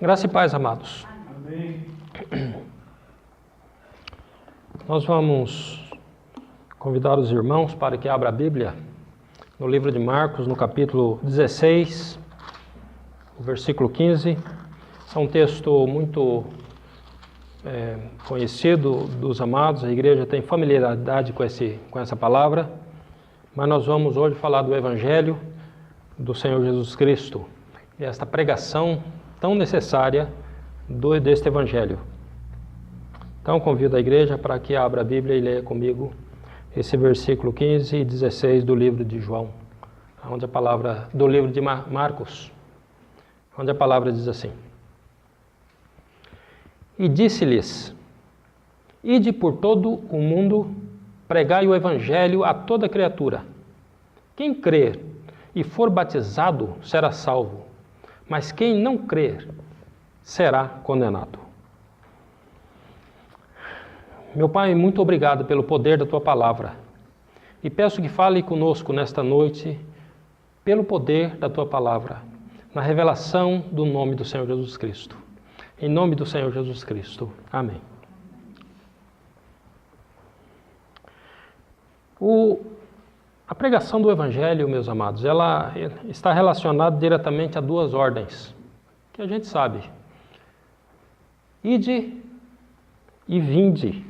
Graça e paz, amados. Amém. Nós vamos convidar os irmãos para que abra a Bíblia no livro de Marcos, no capítulo 16, o versículo 15. É um texto muito conhecido dos amados, a igreja tem familiaridade com essa palavra, mas nós vamos hoje falar do Evangelho do Senhor Jesus Cristo e esta pregação tão necessária deste Evangelho. Então convido a igreja para que abra a Bíblia e leia comigo esse versículo 15 e 16 do livro de João, onde a palavra, do livro de Marcos, onde a palavra diz assim: E disse-lhes: Ide por todo o mundo, pregai o Evangelho a toda criatura. Quem crer e for batizado será salvo, mas quem não crer será condenado. Meu Pai, muito obrigado pelo poder da Tua palavra. E peço que fale conosco nesta noite, pelo poder da Tua palavra, na revelação do nome do Senhor Jesus Cristo. Em nome do Senhor Jesus Cristo. Amém. A pregação do Evangelho, meus amados, ela está relacionada diretamente a duas ordens, que a gente sabe. Ide e vinde.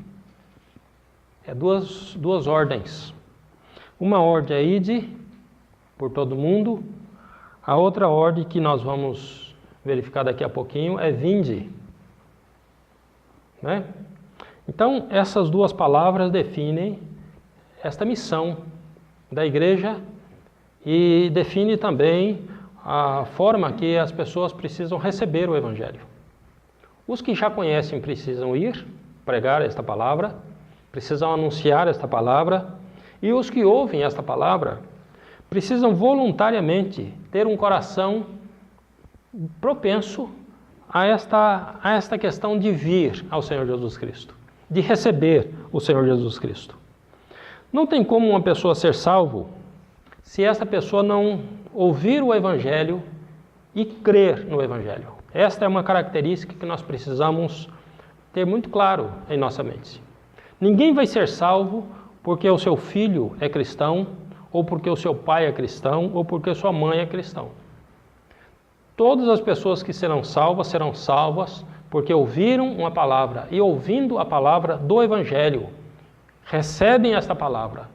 É duas ordens. Uma ordem é ide por todo mundo, a outra ordem que nós vamos verificar daqui a pouquinho é vinde. Né? Então, essas duas palavras definem esta missão da igreja e define também a forma que as pessoas precisam receber o Evangelho. Os que já conhecem precisam ir pregar esta palavra, precisam anunciar esta palavra, e os que ouvem esta palavra precisam voluntariamente ter um coração propenso a esta questão de vir ao Senhor Jesus Cristo, de receber o Senhor Jesus Cristo. Não tem como uma pessoa ser salvo se esta pessoa não ouvir o Evangelho e crer no Evangelho. Esta é uma característica que nós precisamos ter muito claro em nossa mente. Ninguém vai ser salvo porque o seu filho é cristão, ou porque o seu pai é cristão, ou porque sua mãe é cristão. Todas as pessoas que serão salvas porque ouviram uma palavra e ouvindo a palavra do Evangelho, recebem esta palavra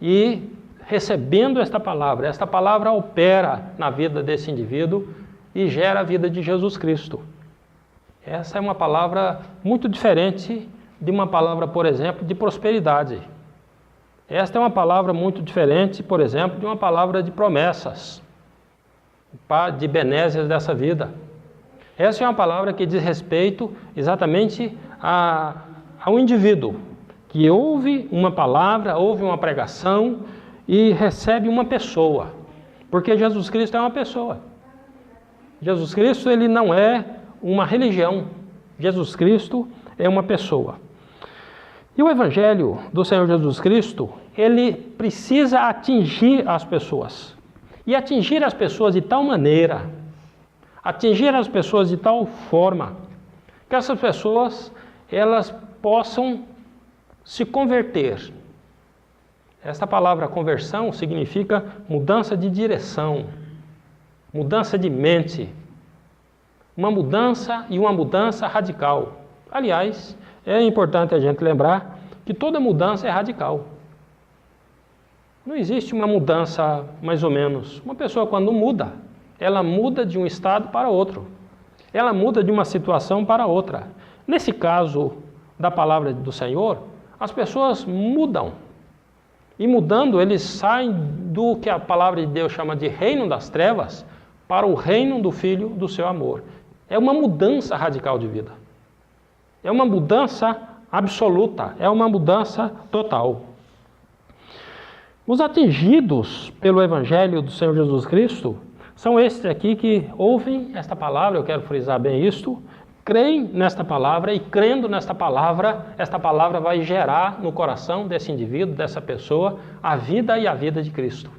e recebendo esta palavra opera na vida desse indivíduo e gera a vida de Jesus Cristo. Essa é uma palavra muito diferente de uma palavra, por exemplo, de prosperidade. Esta é uma palavra muito diferente, por exemplo, de uma palavra de promessas, de benécias dessa vida. Essa é uma palavra que diz respeito exatamente ao indivíduo, que ouve uma palavra, ouve uma pregação e recebe uma pessoa. Porque Jesus Cristo é uma pessoa. Jesus Cristo, ele não é uma religião. Jesus Cristo é uma pessoa. E o Evangelho do Senhor Jesus Cristo, ele precisa atingir as pessoas. E atingir as pessoas de tal maneira, atingir as pessoas de tal forma, que essas pessoas, elas possam se converter. Esta palavra conversão significa mudança de direção, mudança de mente, uma mudança radical. Aliás, é importante a gente lembrar que toda mudança é radical. Não existe uma mudança mais ou menos. Uma pessoa quando muda, ela muda de um estado para outro. Ela muda de uma situação para outra. Nesse caso da palavra do Senhor, as pessoas mudam. E mudando, eles saem do que a palavra de Deus chama de reino das trevas para o reino do Filho do seu amor. É uma mudança radical de vida. É uma mudança absoluta, é uma mudança total. Os atingidos pelo Evangelho do Senhor Jesus Cristo são estes aqui que ouvem esta palavra, eu quero frisar bem isto, creem nesta palavra e crendo nesta palavra, esta palavra vai gerar no coração desse indivíduo, dessa pessoa, a vida e a vida de Cristo.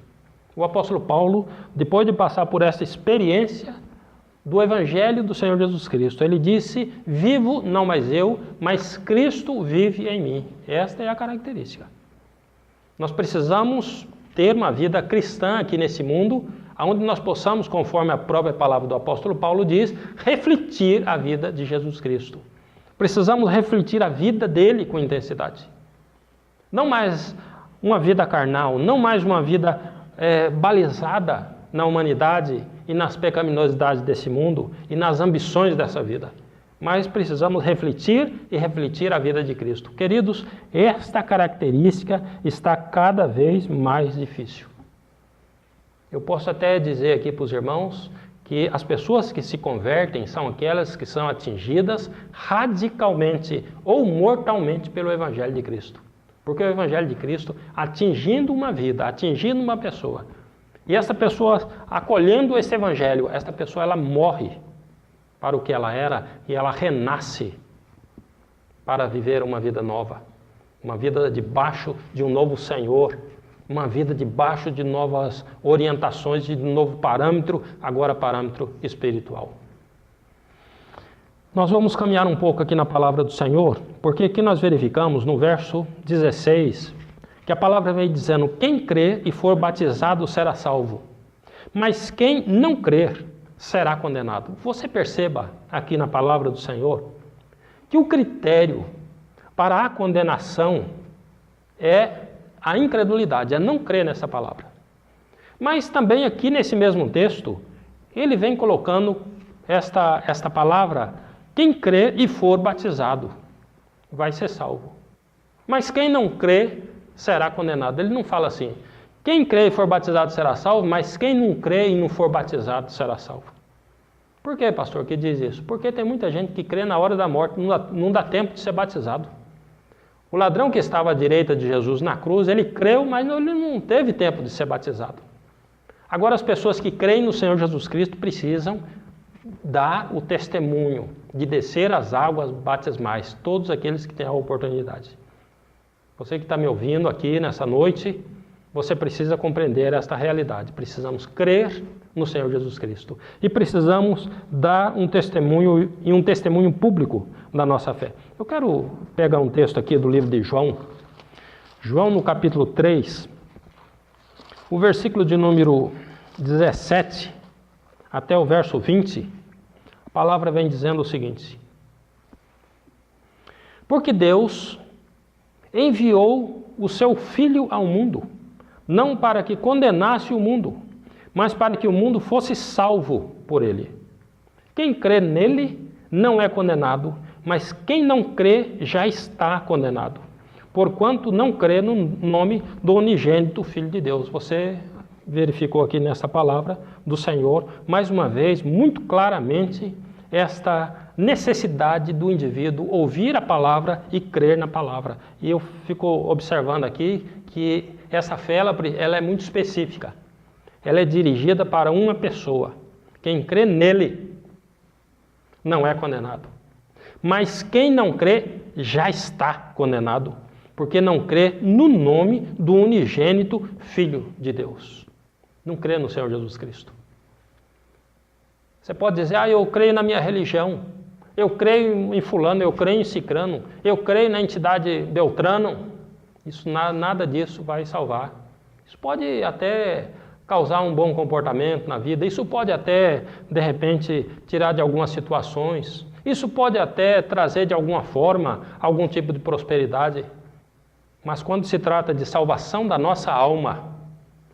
O apóstolo Paulo, depois de passar por essa experiência do Evangelho do Senhor Jesus Cristo. Ele disse, vivo não mais eu, mas Cristo vive em mim. Esta é a característica. Nós precisamos ter uma vida cristã aqui nesse mundo, onde nós possamos, conforme a própria palavra do apóstolo Paulo diz, refletir a vida de Jesus Cristo. Precisamos refletir a vida dele com intensidade. Não mais uma vida carnal, não mais uma vida balizada na humanidade e nas pecaminosidades desse mundo e nas ambições dessa vida. Mas precisamos refletir e refletir a vida de Cristo. Queridos, esta característica está cada vez mais difícil. Eu posso até dizer aqui para os irmãos que as pessoas que se convertem são aquelas que são atingidas radicalmente ou mortalmente pelo Evangelho de Cristo. Porque o Evangelho de Cristo, atingindo uma vida, atingindo uma pessoa, e essa pessoa acolhendo esse Evangelho, essa pessoa ela morre para o que ela era e ela renasce para viver uma vida nova, uma vida debaixo de um novo Senhor, uma vida debaixo de novas orientações, de novo parâmetro, agora parâmetro espiritual. Nós vamos caminhar um pouco aqui na palavra do Senhor, porque aqui nós verificamos no verso 16, que a palavra vem dizendo, quem crer e for batizado será salvo, mas quem não crer será condenado. Você perceba aqui na palavra do Senhor, que o critério para a condenação é a incredulidade, é não crer nessa palavra. Mas também aqui nesse mesmo texto, ele vem colocando esta palavra, quem crer e for batizado vai ser salvo. Mas quem não crer será condenado. Ele não fala assim, quem crer e for batizado será salvo, mas quem não crer e não for batizado será salvo. Por que, pastor, que diz isso? Porque tem muita gente que crê na hora da morte, não dá tempo de ser batizado. O ladrão que estava à direita de Jesus na cruz, ele creu, mas ele não teve tempo de ser batizado. Agora, as pessoas que creem no Senhor Jesus Cristo precisam dar o testemunho de descer as águas batismais, todos aqueles que têm a oportunidade. Você que está me ouvindo aqui nessa noite, você precisa compreender esta realidade. Precisamos crer no Senhor Jesus Cristo. E precisamos dar um testemunho e um testemunho público da nossa fé. Eu quero pegar um texto aqui do livro de João. João no capítulo 3, o versículo de número 17 até o verso 20, a palavra vem dizendo o seguinte. Porque Deus enviou o seu Filho ao mundo, não para que condenasse o mundo, mas para que o mundo fosse salvo por ele. Quem crê nele não é condenado, mas quem não crê já está condenado, porquanto não crê no nome do unigênito Filho de Deus. Você verificou aqui nessa palavra do Senhor, mais uma vez, muito claramente, esta necessidade do indivíduo ouvir a palavra e crer na palavra. E eu fico observando aqui que essa fé ela é muito específica. Ela é dirigida para uma pessoa. Quem crê nele não é condenado. Mas quem não crê já está condenado, porque não crê no nome do unigênito Filho de Deus. Não crê no Senhor Jesus Cristo. Você pode dizer, eu creio na minha religião, eu creio em fulano, eu creio em cicrano, eu creio na entidade Beltrano. Isso, nada disso vai salvar. Isso pode até causar um bom comportamento na vida, isso pode até, de repente, tirar de algumas situações, isso pode até trazer de alguma forma algum tipo de prosperidade. Mas quando se trata de salvação da nossa alma,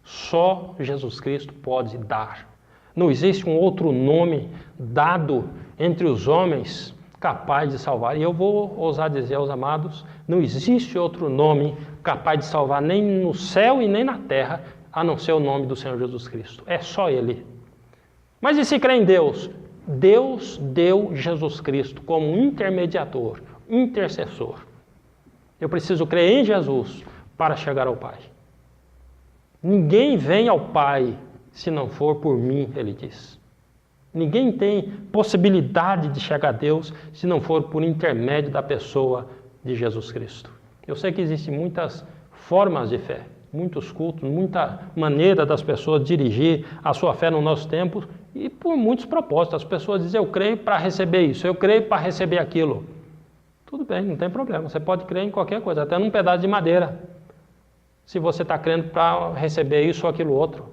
só Jesus Cristo pode dar. Não existe um outro nome dado entre os homens capaz de salvar. E eu vou ousar dizer aos amados, não existe outro nome capaz de salvar nem no céu e nem na terra, a não ser o nome do Senhor Jesus Cristo. É só Ele. Mas e se crê em Deus? Deus deu Jesus Cristo como intermediador, intercessor. Eu preciso crer em Jesus para chegar ao Pai. Ninguém vem ao Pai se não for por mim, ele diz. Ninguém tem possibilidade de chegar a Deus se não for por intermédio da pessoa de Jesus Cristo. Eu sei que existem muitas formas de fé, muitos cultos, muita maneira das pessoas dirigir a sua fé no nosso tempo, E por muitos propósitos. As pessoas dizem, eu creio para receber isso, eu creio para receber aquilo. Tudo bem, não tem problema. Você pode crer em qualquer coisa, até num pedaço de madeira. Se você está crendo para receber isso ou aquilo outro.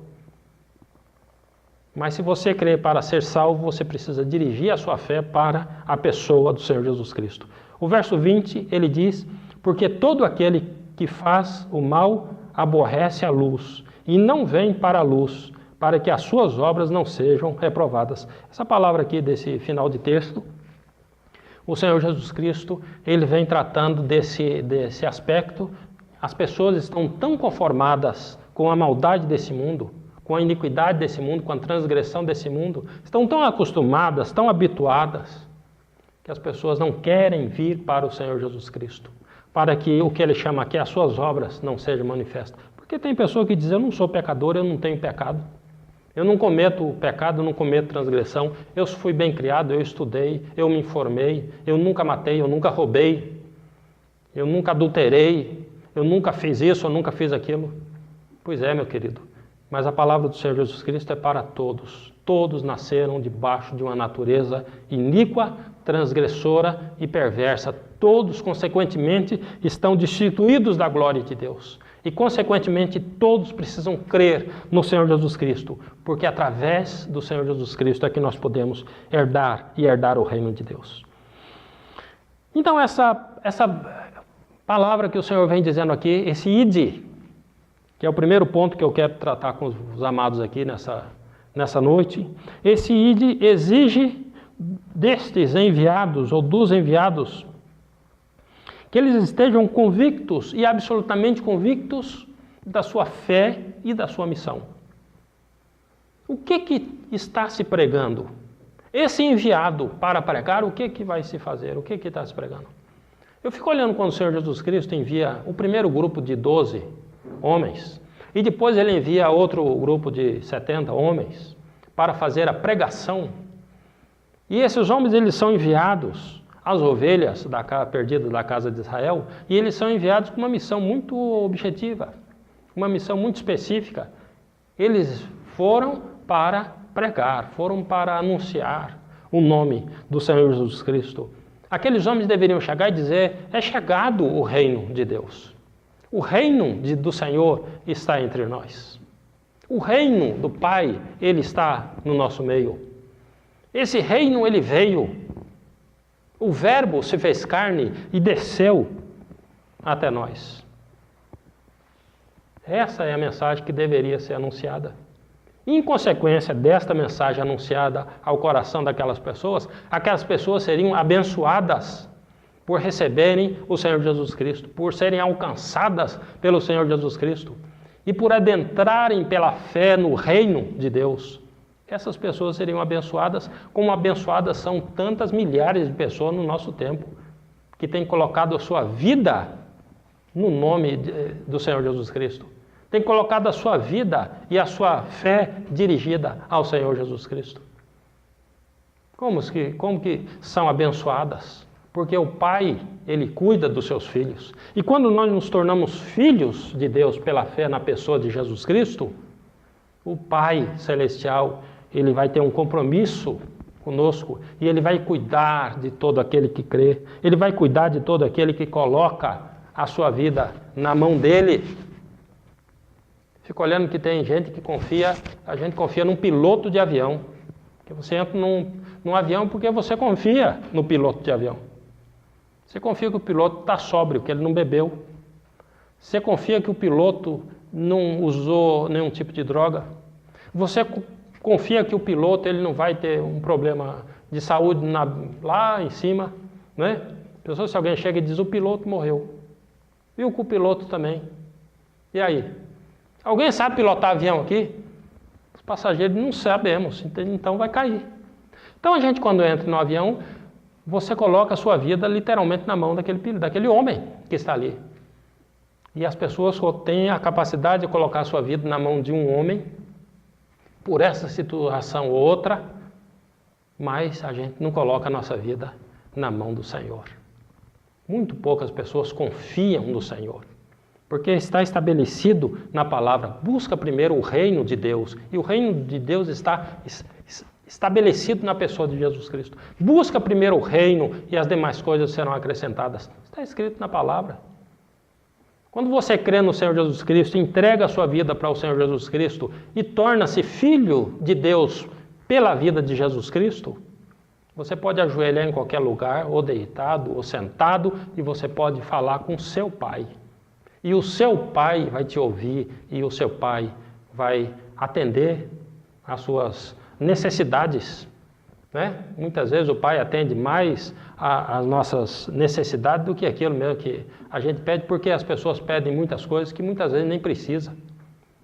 Mas se você crê para ser salvo, você precisa dirigir a sua fé para a pessoa do Senhor Jesus Cristo. O verso 20, ele diz, porque todo aquele que faz o mal aborrece a luz e não vem para a luz, para que as suas obras não sejam reprovadas. Essa palavra aqui desse final de texto, o Senhor Jesus Cristo, ele vem tratando desse aspecto. As pessoas estão tão conformadas com a maldade desse mundo, com a iniquidade desse mundo, com a transgressão desse mundo, estão tão acostumadas, tão habituadas, que as pessoas não querem vir para o Senhor Jesus Cristo, para que o que ele chama aqui, as suas obras, não sejam manifestas. Porque tem pessoa que diz, eu não sou pecador, eu não tenho pecado. Eu não cometo pecado, eu não cometo transgressão, eu fui bem criado, eu estudei, eu me informei, eu nunca matei, eu nunca roubei, eu nunca adulterei, eu nunca fiz isso, eu nunca fiz aquilo. Pois é, meu querido, mas a palavra do Senhor Jesus Cristo é para todos. Todos nasceram debaixo de uma natureza iníqua, transgressora e perversa. Todos, consequentemente, estão destituídos da glória de Deus. E, consequentemente, todos precisam crer no Senhor Jesus Cristo, porque através do Senhor Jesus Cristo é que nós podemos herdar o reino de Deus. Então, essa palavra que o Senhor vem dizendo aqui, esse ide, que é o primeiro ponto que eu quero tratar com os amados aqui nessa noite, esse ide exige destes enviados, ou dos enviados, que eles estejam convictos e absolutamente convictos da sua fé e da sua missão. O que está se pregando? Esse enviado para pregar, o que vai se fazer? O que está se pregando? Eu fico olhando quando o Senhor Jesus Cristo envia o primeiro grupo de 12 homens, e depois ele envia outro grupo de 70 homens para fazer a pregação. E esses homens, eles são enviados as ovelhas perdidas da casa de Israel, e eles são enviados com uma missão muito objetiva, uma missão muito específica. Eles foram para pregar, foram para anunciar o nome do Senhor Jesus Cristo. Aqueles homens deveriam chegar e dizer, é chegado o reino de Deus. O reino do Senhor está entre nós. O reino do Pai, ele está no nosso meio. Esse reino, ele veio. O Verbo se fez carne e desceu até nós. Essa é a mensagem que deveria ser anunciada. Em consequência desta mensagem anunciada ao coração daquelas pessoas, aquelas pessoas seriam abençoadas por receberem o Senhor Jesus Cristo, por serem alcançadas pelo Senhor Jesus Cristo e por adentrarem pela fé no reino de Deus. Essas pessoas seriam abençoadas, como abençoadas são tantas milhares de pessoas no nosso tempo, que têm colocado a sua vida no nome do Senhor Jesus Cristo. Têm colocado a sua vida e a sua fé dirigida ao Senhor Jesus Cristo. Como que são abençoadas? Porque o Pai, ele cuida dos seus filhos. E quando nós nos tornamos filhos de Deus pela fé na pessoa de Jesus Cristo, o Pai Celestial, ele vai ter um compromisso conosco e ele vai cuidar de todo aquele que crê. Ele vai cuidar de todo aquele que coloca a sua vida na mão dele. Fico olhando que tem gente que a gente confia num piloto de avião. Que você entra num avião porque você confia no piloto de avião. Você confia que o piloto está sóbrio, que ele não bebeu. Você confia que o piloto não usou nenhum tipo de droga. Você confia que o piloto ele não vai ter um problema de saúde lá em cima, né? Pessoal, se alguém chega e diz, o piloto morreu. E o copiloto também. E aí? Alguém sabe pilotar avião aqui? Os passageiros não sabemos, então vai cair. Então a gente, quando entra no avião, você coloca a sua vida literalmente na mão daquele homem que está ali. E as pessoas têm a capacidade de colocar a sua vida na mão de um homem, por essa situação ou outra, mas a gente não coloca a nossa vida na mão do Senhor. Muito poucas pessoas confiam no Senhor. Porque está estabelecido na palavra. Busca primeiro o reino de Deus. E o reino de Deus está estabelecido na pessoa de Jesus Cristo. Busca primeiro o reino e as demais coisas serão acrescentadas. Está escrito na palavra. Quando você crê no Senhor Jesus Cristo, entrega a sua vida para o Senhor Jesus Cristo e torna-se filho de Deus pela vida de Jesus Cristo, você pode ajoelhar em qualquer lugar, ou deitado, ou sentado, e você pode falar com seu Pai. E o seu Pai vai te ouvir, e o seu Pai vai atender às suas necessidades. Né? Muitas vezes o Pai atende mais às nossas necessidades do que aquilo mesmo que a gente pede, porque as pessoas pedem muitas coisas que muitas vezes nem precisa.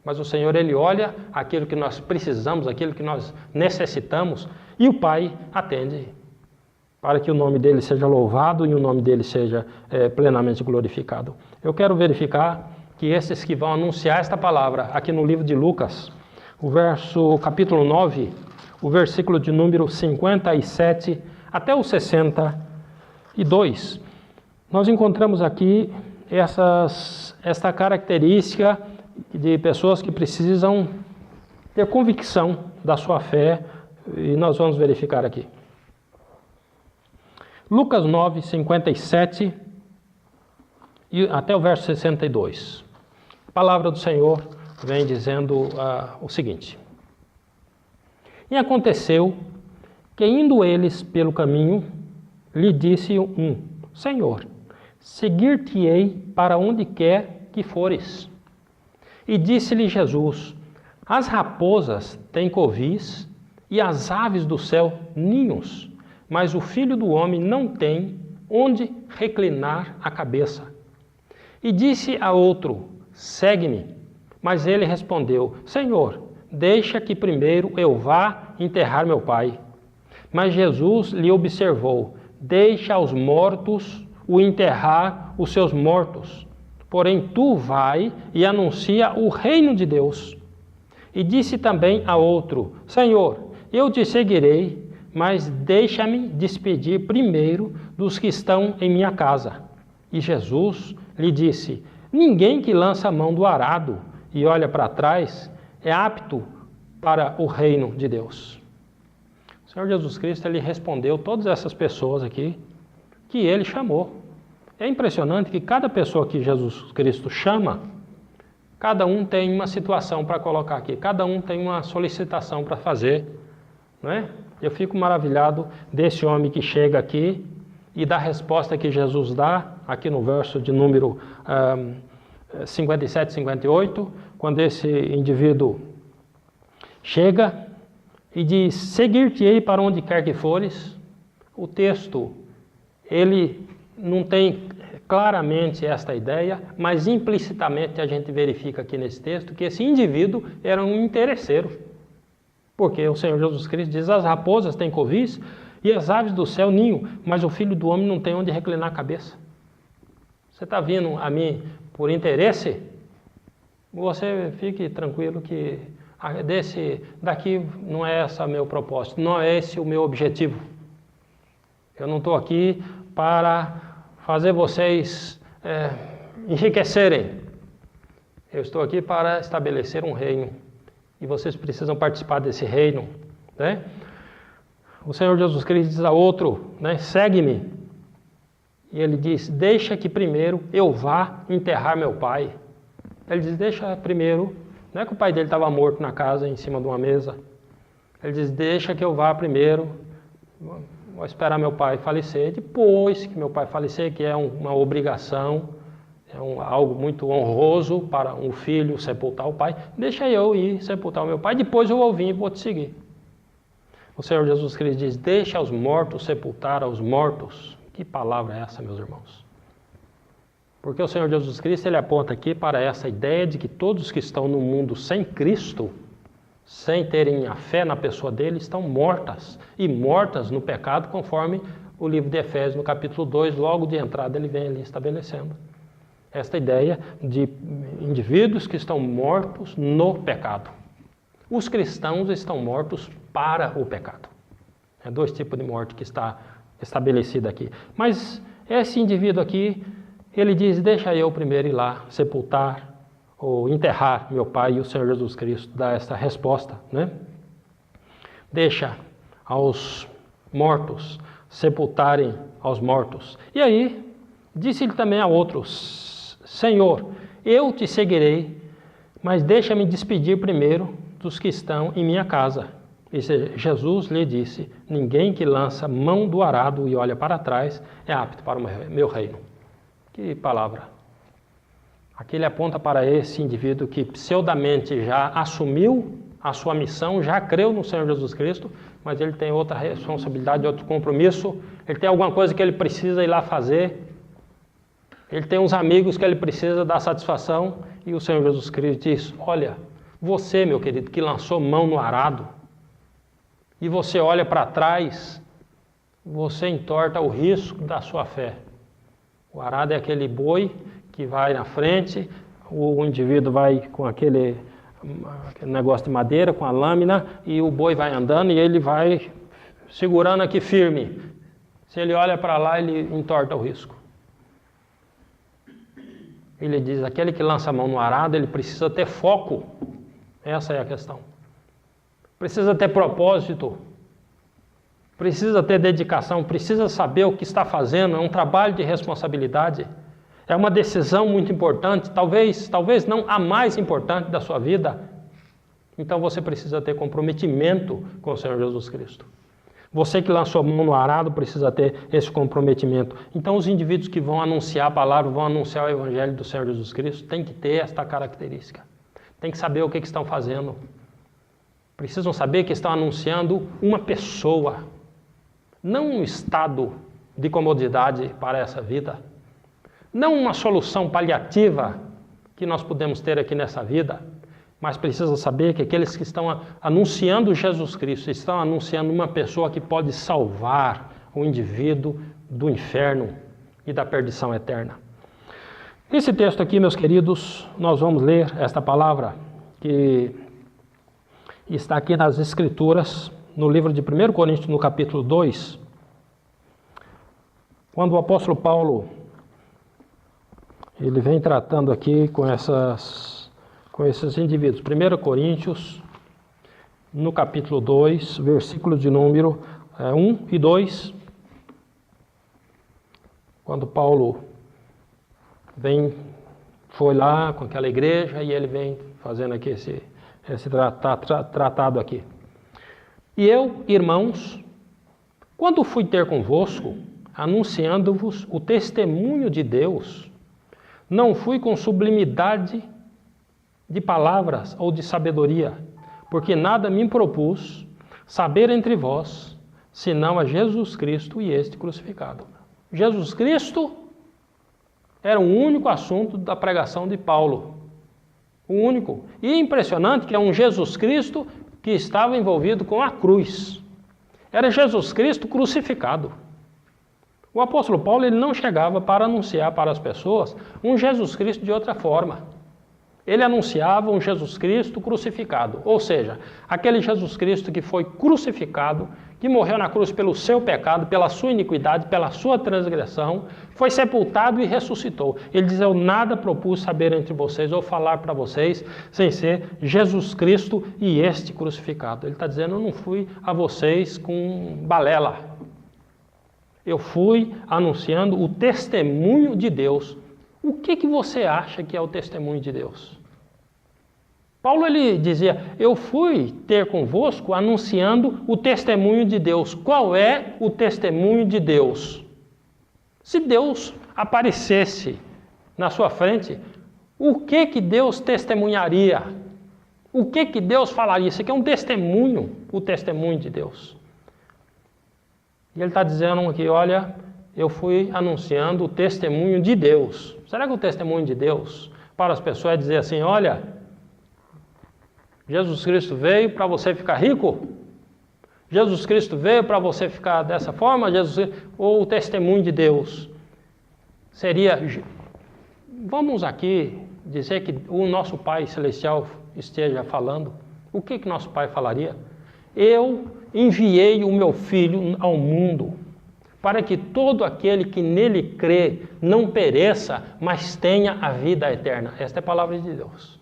Mas o Senhor, Ele olha aquilo que nós precisamos, aquilo que nós necessitamos, e o Pai atende, para que o nome dEle seja louvado e o nome dEle seja plenamente glorificado. Eu quero verificar que esses que vão anunciar esta palavra, aqui no livro de Lucas, o capítulo 9, o versículo de número 57 até o 62, nós encontramos aqui esta característica de pessoas que precisam ter convicção da sua fé, e nós vamos verificar aqui. Lucas 9, 57 e até o verso 62. A palavra do Senhor vem dizendo o seguinte: E aconteceu que, indo eles pelo caminho, lhe disse um: Senhor, seguir-te-ei para onde quer que fores. E disse-lhe Jesus: As raposas têm covis e as aves do céu ninhos, mas o Filho do Homem não tem onde reclinar a cabeça. E disse a outro: Segue-me. Mas ele respondeu: Senhor, deixa que primeiro eu vá enterrar meu pai. Mas Jesus lhe observou: Deixa aos mortos o enterrar os seus mortos. Porém tu vai e anuncia o reino de Deus. E disse também a outro: Senhor, eu te seguirei, mas deixa-me despedir primeiro dos que estão em minha casa. E Jesus lhe disse: Ninguém que lança a mão do arado e olha para trás é apto para o reino de Deus. O Senhor Jesus Cristo, Ele respondeu todas essas pessoas aqui que Ele chamou. É impressionante que cada pessoa que Jesus Cristo chama, cada um tem uma situação para colocar aqui, cada um tem uma solicitação para fazer, não é? Eu fico maravilhado desse homem que chega aqui e da resposta que Jesus dá, aqui no verso de número 57 e 58, quando esse indivíduo chega e diz: Seguir-te-ei para onde quer que fores. O texto, ele não tem claramente esta ideia, mas implicitamente a gente verifica aqui nesse texto que esse indivíduo era um interesseiro. Porque o Senhor Jesus Cristo diz: As raposas têm covis e as aves do céu ninho, mas o Filho do Homem não tem onde reclinar a cabeça. Você está vindo a mim por interesse? Você fique tranquilo que daqui não é esse o meu propósito, não é esse o meu objetivo. Eu não estou aqui para fazer vocês enriquecerem. Eu estou aqui para estabelecer um reino. E vocês precisam participar desse reino. Né? O Senhor Jesus Cristo diz a outro: né, Segue-me. E ele diz: Deixa que primeiro eu vá enterrar meu pai. Ele diz: Deixa primeiro. Não é que o pai dele estava morto na casa, em cima de uma mesa. Ele diz: Deixa que eu vá primeiro. Vou esperar meu pai falecer. Depois que meu pai falecer, que é uma obrigação, algo muito honroso para um filho sepultar o pai, deixa eu ir sepultar o meu pai, depois eu vou vir e vou te seguir. O Senhor Jesus Cristo diz: Deixa os mortos sepultar aos mortos. Que palavra é essa, meus irmãos? Porque o Senhor Jesus Cristo, Ele aponta aqui para essa ideia de que todos que estão no mundo sem Cristo, sem terem a fé na pessoa dele, estão mortas, e mortas no pecado, conforme o livro de Efésios, no capítulo 2, logo de entrada, ele vem ali estabelecendo esta ideia de indivíduos que estão mortos no pecado. Os cristãos estão mortos para o pecado. É dois tipos de morte que está estabelecida aqui. Mas esse indivíduo aqui, ele diz, deixa eu primeiro ir lá sepultar ou enterrar meu pai e o Senhor Jesus Cristo, dá essa resposta, né? Deixa aos mortos sepultarem aos mortos. E aí, disse-lhe também a outros, Senhor, eu te seguirei, mas deixa-me despedir primeiro dos que estão em minha casa. E Jesus lhe disse, ninguém que lança mão do arado e olha para trás é apto para o meu reino. Que palavra! Aqui ele aponta para esse indivíduo que pseudamente já assumiu a sua missão, já creu no Senhor Jesus Cristo, mas ele tem outra responsabilidade, outro compromisso, ele tem alguma coisa que ele precisa ir lá fazer, ele tem uns amigos que ele precisa dar satisfação, e o Senhor Jesus Cristo diz, olha, você, meu querido, que lançou mão no arado, e você olha para trás, você entorta o risco da sua fé. O arado é aquele boi que vai na frente, o indivíduo vai com aquele negócio de madeira, com a lâmina, e o boi vai andando e ele vai segurando aqui firme. Se ele olha para lá, ele entorta o risco. Ele diz, aquele que lança a mão no arado, ele precisa ter foco. Essa é a questão. Precisa ter propósito, precisa ter dedicação, precisa saber o que está fazendo, é um trabalho de responsabilidade, é uma decisão muito importante, talvez não a mais importante da sua vida. Então você precisa ter comprometimento com o Senhor Jesus Cristo. Você que lançou a mão no arado precisa ter esse comprometimento. Então os indivíduos que vão anunciar a palavra, vão anunciar o Evangelho do Senhor Jesus Cristo, tem que ter esta característica. Tem que saber o que estão fazendo. Precisam saber que estão anunciando uma pessoa, não um estado de comodidade para essa vida, não uma solução paliativa que nós podemos ter aqui nessa vida, mas precisam saber que aqueles que estão anunciando Jesus Cristo, estão anunciando uma pessoa que pode salvar o indivíduo do inferno e da perdição eterna. Esse texto aqui, meus queridos, nós vamos ler esta palavra que está aqui nas Escrituras, no livro de 1 Coríntios, no capítulo 2, quando o apóstolo Paulo, ele vem tratando aqui com esses indivíduos. 1 Coríntios, no capítulo 2, versículos de número 1 e 2, quando Paulo foi lá com aquela igreja e ele vem fazendo aqui esse tratado aqui. E eu, irmãos, quando fui ter convosco, anunciando-vos o testemunho de Deus, não fui com sublimidade de palavras ou de sabedoria, porque nada me propus saber entre vós, senão a Jesus Cristo e este crucificado. Jesus Cristo era o único assunto da pregação de Paulo. O único. E é impressionante que é um Jesus Cristo que estava envolvido com a cruz. Era Jesus Cristo crucificado. O apóstolo Paulo ele não chegava para anunciar para as pessoas um Jesus Cristo de outra forma. Ele anunciava um Jesus Cristo crucificado, ou seja, aquele Jesus Cristo que foi crucificado, que morreu na cruz pelo seu pecado, pela sua iniquidade, pela sua transgressão, foi sepultado e ressuscitou. Ele diz, eu nada propus saber entre vocês ou falar para vocês, sem ser Jesus Cristo e este crucificado. Ele está dizendo, eu não fui a vocês com balela. Eu fui anunciando o testemunho de Deus. O que você acha que é o testemunho de Deus? Paulo ele dizia, eu fui ter convosco anunciando o testemunho de Deus. Qual é o testemunho de Deus? Se Deus aparecesse na sua frente, o que Deus testemunharia? O que Deus falaria? Isso aqui é um testemunho, o testemunho de Deus. E ele está dizendo aqui, olha, eu fui anunciando o testemunho de Deus. Será que o testemunho de Deus para as pessoas é dizer assim, olha, Jesus Cristo veio para você ficar rico? Jesus Cristo veio para você ficar dessa forma? Ou o testemunho de Deus seria, vamos aqui dizer que o nosso Pai Celestial esteja falando, o que nosso Pai falaria? Eu enviei o meu Filho ao mundo para que todo aquele que nele crê não pereça, mas tenha a vida eterna. Esta é a palavra de Deus.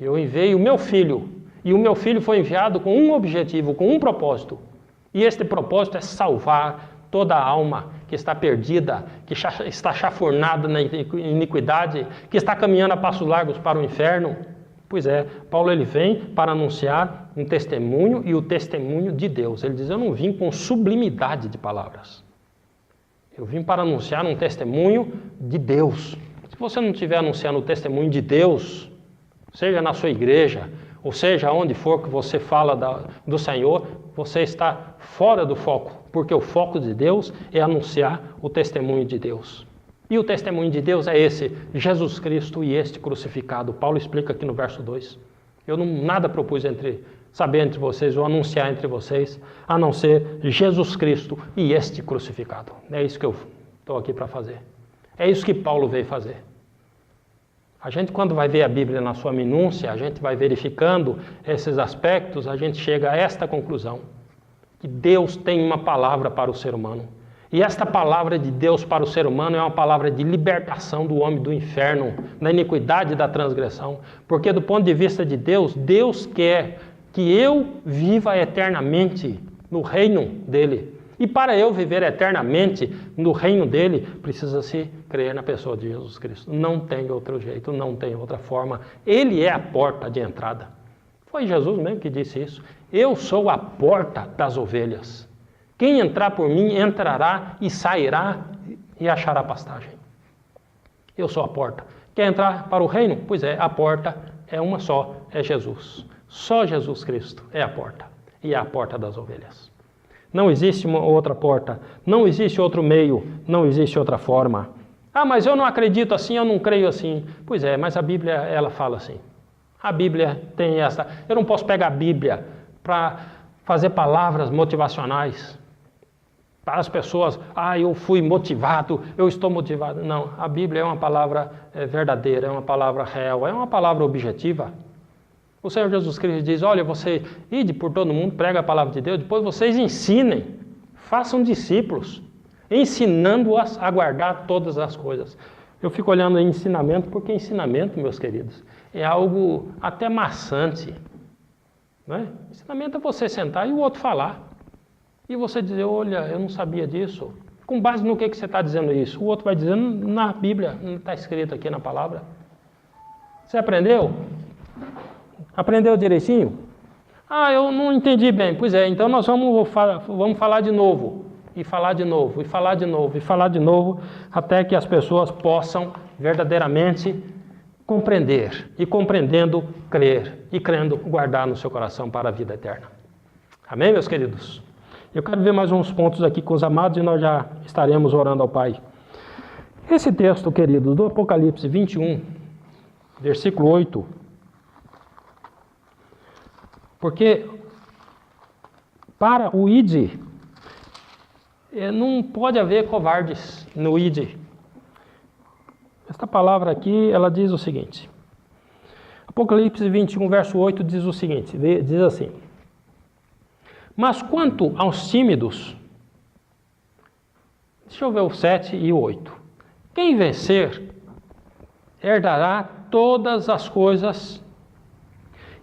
Eu enviei o meu filho, e o meu filho foi enviado com um objetivo, com um propósito. E este propósito é salvar toda a alma que está perdida, que está chafurnada na iniquidade, que está caminhando a passos largos para o inferno. Pois é, Paulo ele vem para anunciar um testemunho e o testemunho de Deus. Ele diz, eu não vim com sublimidade de palavras. Eu vim para anunciar um testemunho de Deus. Se você não estiver anunciando o testemunho de Deus, seja na sua igreja, ou seja, onde for que você fala do Senhor, você está fora do foco, porque o foco de Deus é anunciar o testemunho de Deus. E o testemunho de Deus é esse, Jesus Cristo e este crucificado. Paulo explica aqui no verso 2. Eu nada propus saber entre vocês ou anunciar entre vocês, a não ser Jesus Cristo e este crucificado. É isso que eu estou aqui para fazer. É isso que Paulo veio fazer. A gente, quando vai ver a Bíblia na sua minúcia, a gente vai verificando esses aspectos, a gente chega a esta conclusão, que Deus tem uma palavra para o ser humano. E esta palavra de Deus para o ser humano é uma palavra de libertação do homem do inferno, da iniquidade e da transgressão. Porque do ponto de vista de Deus, Deus quer que eu viva eternamente no reino dele. E para eu viver eternamente no reino dele, precisa-se crer na pessoa de Jesus Cristo. Não tem outro jeito, não tem outra forma. Ele é a porta de entrada. Foi Jesus mesmo que disse isso. Eu sou a porta das ovelhas. Quem entrar por mim, entrará e sairá e achará pastagem. Eu sou a porta. Quer entrar para o reino? Pois é, a porta é uma só, é Jesus. Só Jesus Cristo é a porta. E é a porta das ovelhas. Não existe uma outra porta, não existe outro meio, não existe outra forma. Ah, mas eu não acredito assim, eu não creio assim. Pois é, mas a Bíblia, ela fala assim. A Bíblia tem essa... Eu não posso pegar a Bíblia para fazer palavras motivacionais para as pessoas. Ah, eu fui motivado, eu estou motivado. Não, a Bíblia é uma palavra verdadeira, é uma palavra real, é uma palavra objetiva. O Senhor Jesus Cristo diz, olha, você ide por todo mundo, prega a palavra de Deus, depois vocês ensinem, façam discípulos, ensinando-as a guardar todas as coisas. Eu fico olhando em ensinamento, porque ensinamento, meus queridos, é algo até maçante. Não é? Ensinamento é você sentar e o outro falar. E você dizer, olha, eu não sabia disso. Com base no que você está dizendo isso? O outro vai dizendo, na Bíblia, não está escrito aqui na palavra. Você aprendeu? Aprendeu direitinho? Ah, eu não entendi bem. Pois é, então nós vamos falar de novo. E falar de novo, e falar de novo, e falar de novo, até que as pessoas possam verdadeiramente compreender. E compreendendo, crer. E crendo, guardar no seu coração para a vida eterna. Amém, meus queridos? Eu quero ver mais uns pontos aqui com os amados e nós já estaremos orando ao Pai. Esse texto, querido, do Apocalipse 21, versículo 8... Porque para o id, não pode haver covardes no id. Esta palavra aqui, ela diz o seguinte. Apocalipse 21, verso 8 diz o seguinte, diz assim. Mas quanto aos tímidos, deixa eu ver o 7 e o 8. Quem vencer, herdará todas as coisas.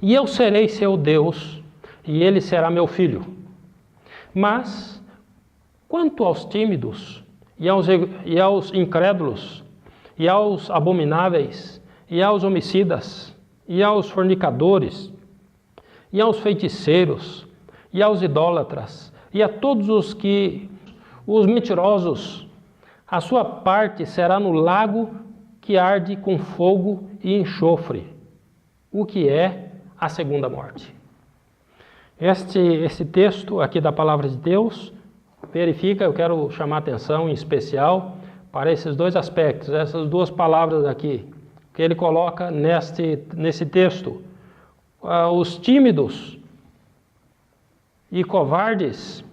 E eu serei seu Deus, e ele será meu filho. Mas, quanto aos tímidos, e aos incrédulos, e aos abomináveis, e aos homicidas, e aos fornicadores, e aos feiticeiros, e aos idólatras, e a todos os mentirosos, a sua parte será no lago que arde com fogo e enxofre, o que é a segunda morte. Este texto aqui da palavra de Deus verifica, eu quero chamar a atenção em especial para esses dois aspectos, essas duas palavras aqui, que ele coloca nesse texto. Os tímidos e covardes,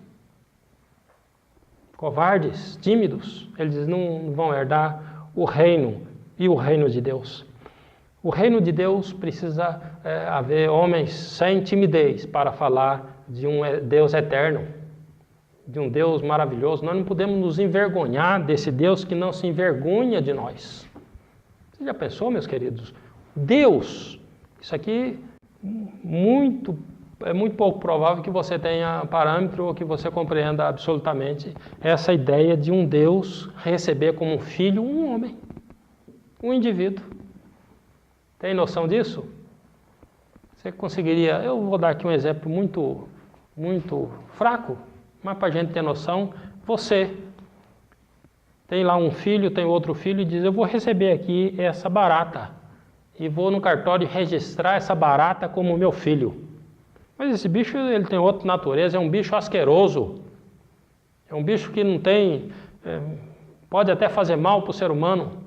tímidos, eles não vão herdar o reino e o reino de Deus. O reino de Deus precisa haver homens sem timidez para falar de um Deus eterno. de um Deus maravilhoso, nós não podemos nos envergonhar desse Deus que não se envergonha de nós. Você já pensou, meus queridos? Deus, isso aqui é muito pouco provável que você tenha parâmetro ou que você compreenda absolutamente essa ideia de um Deus receber como filho um homem, um indivíduo. Tem noção disso? Você conseguiria... Eu vou dar aqui um exemplo muito fraco, mas para a gente ter noção, você tem lá um filho, tem outro filho e diz, eu vou receber aqui essa barata e vou no cartório registrar essa barata como meu filho. Mas esse bicho ele tem outra natureza, é um bicho asqueroso, é um bicho que não tem, pode até fazer mal para o ser humano.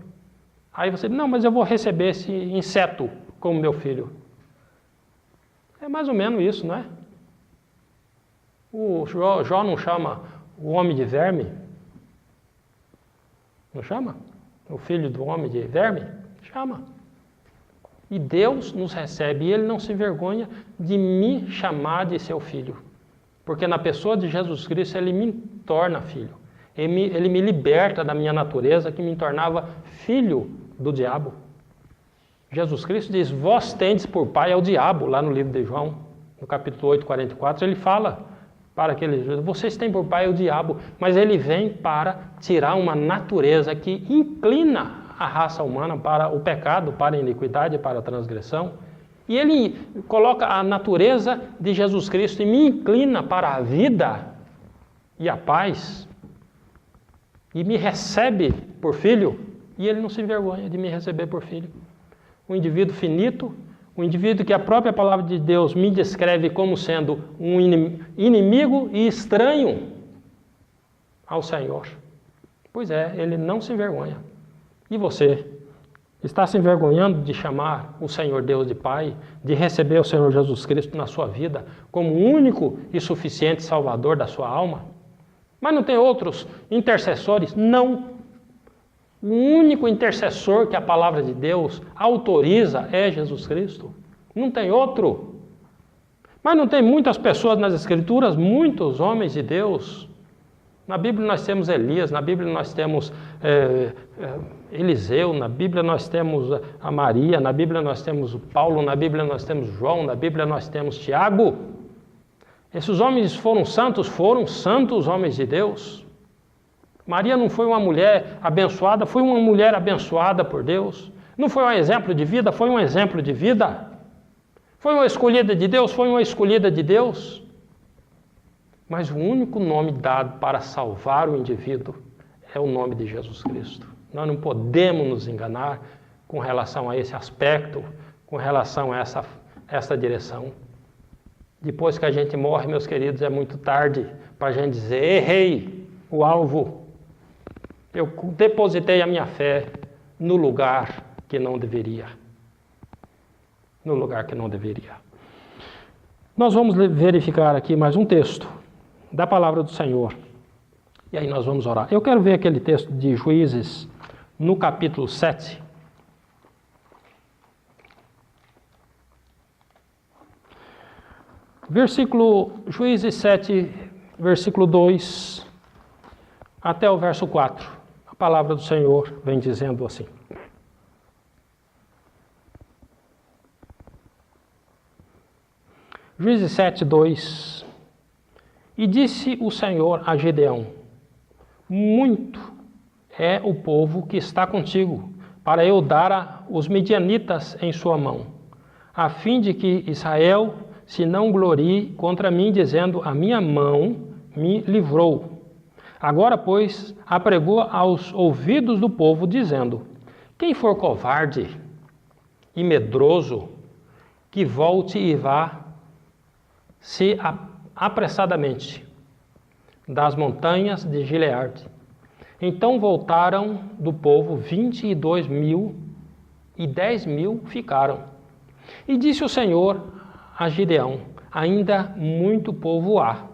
Aí você diz, não, mas eu vou receber esse inseto como meu filho. É mais ou menos isso, não é? O Jó não chama o homem de verme? Não chama? O filho do homem de verme? Chama. E Deus nos recebe e Ele não se envergonha de me chamar de seu filho. Porque na pessoa de Jesus Cristo Ele me torna filho. Ele me liberta da minha natureza que me tornava filho do diabo. Jesus Cristo diz, vós tendes por pai ao diabo, lá no livro de João, no capítulo 8, 44, ele fala para aqueles, vocês têm por pai o diabo, mas ele vem para tirar uma natureza que inclina a raça humana para o pecado, para a iniquidade, para a transgressão. E ele coloca a natureza de Jesus Cristo e me inclina para a vida e a paz. E me recebe por filho, e ele não se envergonha de me receber por filho. Um indivíduo finito, um indivíduo que a própria palavra de Deus me descreve como sendo um inimigo e estranho ao Senhor. Pois é, ele não se envergonha. E você está se envergonhando de chamar o Senhor Deus de Pai, de receber o Senhor Jesus Cristo na sua vida como o único e suficiente Salvador da sua alma? Mas não tem outros intercessores? Não. O único intercessor que a palavra de Deus autoriza é Jesus Cristo. Não tem outro. Mas não tem muitas pessoas nas Escrituras, muitos homens de Deus. Na Bíblia nós temos Elias, na Bíblia nós temos Eliseu, na Bíblia nós temos a Maria, na Bíblia nós temos o Paulo, na Bíblia nós temos João, na Bíblia nós temos Tiago. Esses homens foram santos homens de Deus. Maria não foi uma mulher abençoada, foi uma mulher abençoada por Deus. Não foi um exemplo de vida, foi um exemplo de vida. Foi uma escolhida de Deus, foi uma escolhida de Deus. Mas o único nome dado para salvar o indivíduo é o nome de Jesus Cristo. Nós não podemos nos enganar com relação a esse aspecto, com relação a essa direção. Depois que a gente morre, meus queridos, é muito tarde para a gente dizer, errei o alvo. Eu depositei a minha fé no lugar que não deveria. No lugar que não deveria. Nós vamos verificar aqui mais um texto da palavra do Senhor. E aí nós vamos orar. Eu quero ver aquele texto de Juízes, no capítulo 7. Juízes 7, versículo 2, até o verso 4. A palavra do Senhor vem dizendo assim. Juízes 7, 2. E disse o Senhor a Gideão, muito é o povo que está contigo, para eu dar os midianitas em sua mão, a fim de que Israel se não glorie contra mim, dizendo, a minha mão me livrou. Agora, pois, apregou aos ouvidos do povo, dizendo, quem for covarde e medroso, que volte e vá se apressadamente das montanhas de Gileade. Então voltaram do povo 22.000 e 10.000 ficaram. E disse o Senhor a Gideão, ainda muito povo há,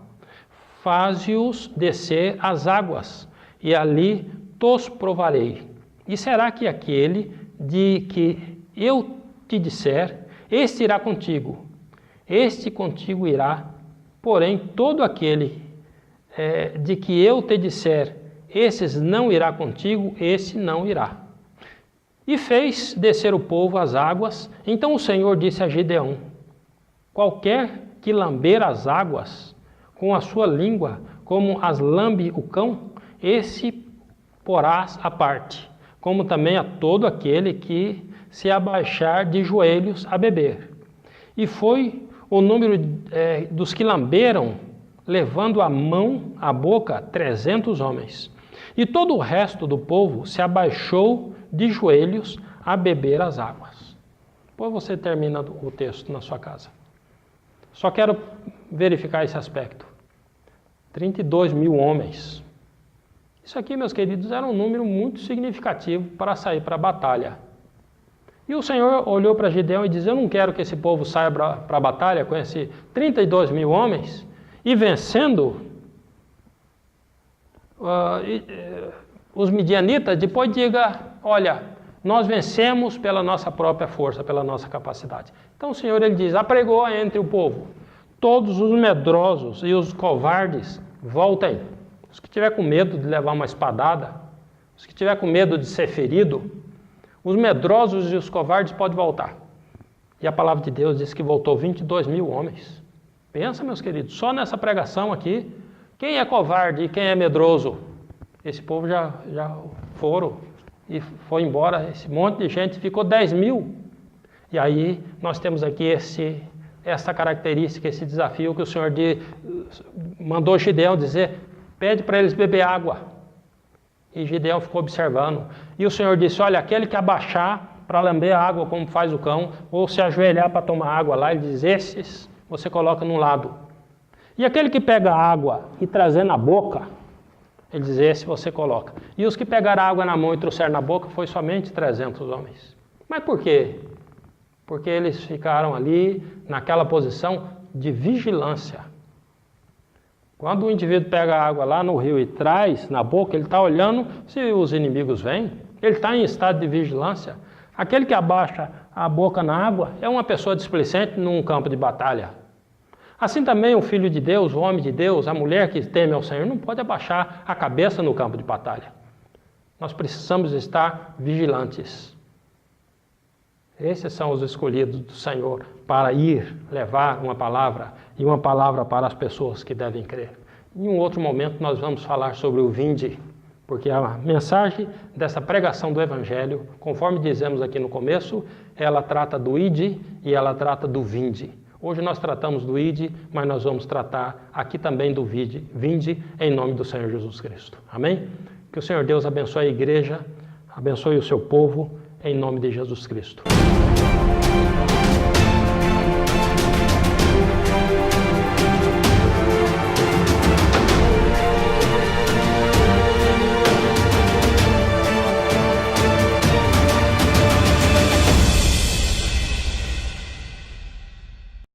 faze-os descer as águas, e ali tos provarei. E será que aquele de que eu te disser, este irá contigo, este contigo irá, porém todo aquele de que eu te disser, esses não irá contigo, esse não irá. E fez descer o povo às águas. Então o Senhor disse a Gideão, qualquer que lamber as águas com a sua língua, como as lambe o cão, esse porás à parte, como também a todo aquele que se abaixar de joelhos a beber. E foi o número dos que lamberam, levando a mão à boca, 300 homens. E todo o resto do povo se abaixou de joelhos a beber as águas. Depois você termina o texto na sua casa. Só quero verificar esse aspecto. 32 mil homens. Isso aqui, meus queridos, era um número muito significativo para sair para a batalha. E o Senhor olhou para Gideão e disse, eu não quero que esse povo saia para a batalha com esses 32 mil homens e vencendo os midianitas, depois diga, olha, nós vencemos pela nossa própria força, pela nossa capacidade. Então o Senhor, ele diz, apregou entre o povo, todos os medrosos e os covardes, voltem. Os que tiver com medo de levar uma espadada, os que tiver com medo de ser ferido, os medrosos e os covardes podem voltar. E a palavra de Deus diz que voltou 22 mil homens. Pensa, meus queridos, só nessa pregação aqui, quem é covarde e quem é medroso? Esse povo já foram e foi embora, esse monte de gente, ficou 10 mil. E aí nós temos aqui essa característica, esse desafio que o Senhor mandou Gideão dizer, pede para eles beber água. E Gideão ficou observando. E o Senhor disse, olha, aquele que abaixar para lamber a água como faz o cão, ou se ajoelhar para tomar água lá, ele diz, esses você coloca num lado. E aquele que pega a água e trazer na boca, ele diz, esse você coloca. E os que pegaram a água na mão e trouxeram na boca foi somente 300 homens. Mas por quê? Porque eles ficaram ali naquela posição de vigilância. Quando o indivíduo pega a água lá no rio e traz na boca, ele está olhando se os inimigos vêm, ele está em estado de vigilância. Aquele que abaixa a boca na água é uma pessoa displicente num campo de batalha. Assim também o Filho de Deus, o homem de Deus, a mulher que teme ao Senhor, não pode abaixar a cabeça no campo de batalha. Nós precisamos estar vigilantes. Esses são os escolhidos do Senhor para ir levar uma palavra e uma palavra para as pessoas que devem crer. Em um outro momento nós vamos falar sobre o vinde, porque a mensagem dessa pregação do Evangelho, conforme dizemos aqui no começo, ela trata do ide e ela trata do vinde. Hoje nós tratamos do ide, mas nós vamos tratar aqui também do vinde em nome do Senhor Jesus Cristo. Amém? Que o Senhor Deus abençoe a igreja, abençoe o seu povo, em nome de Jesus Cristo.